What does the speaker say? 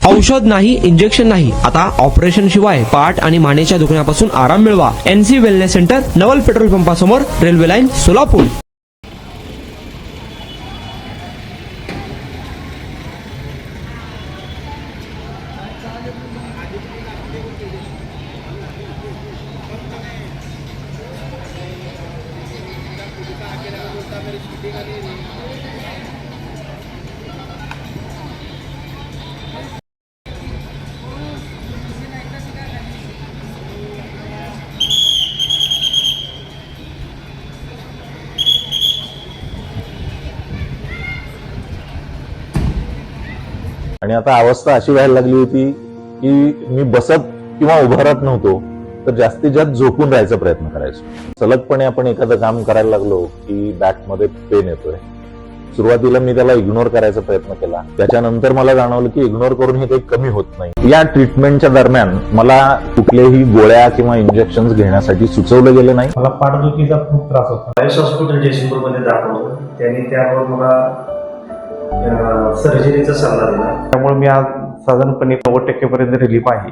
औषध नाही, इंजेक्शन नाही, आता ऑपरेशन शिवाय पाठ आणि मानेच्या दुखण्यापासून आराम मिळवा. NC वेलनेस सेंटर, नवल पेट्रोल पंपासमोर, रेल्वे लाईन, सोलापूर. आणि आता अवस्था अशी व्हायला लागली होती की मी बसत किंवा उभं राहत नव्हतो, तर जास्तीत जास्त झोपून राहायचा प्रयत्न करायचो. सलगपणे आपण एखादं काम करायला लागलो की बॅकमध्ये पेन येतोय. सुरुवातीला मी त्याला इग्नोर करायचा प्रयत्न केला. त्याच्यानंतर मला जाणवलं की इग्नोर करून हे काही कमी होत नाही. या ट्रीटमेंटच्या दरम्यान मला कुठल्याही गोळ्या किंवा इंजेक्शन घेण्यासाठी सुचवलं गेलं नाही. मला पाठदुखीचा खूप त्रास होता. आयुष हॉस्पिटल जयसिंगपूरमध्ये दाखवलं. त्यांनी त्यावर मला सर्जरीचा सल्ला दिला. त्यामुळे मी आज साधारणपणे 90% पर्यंत रिलीफ आहे.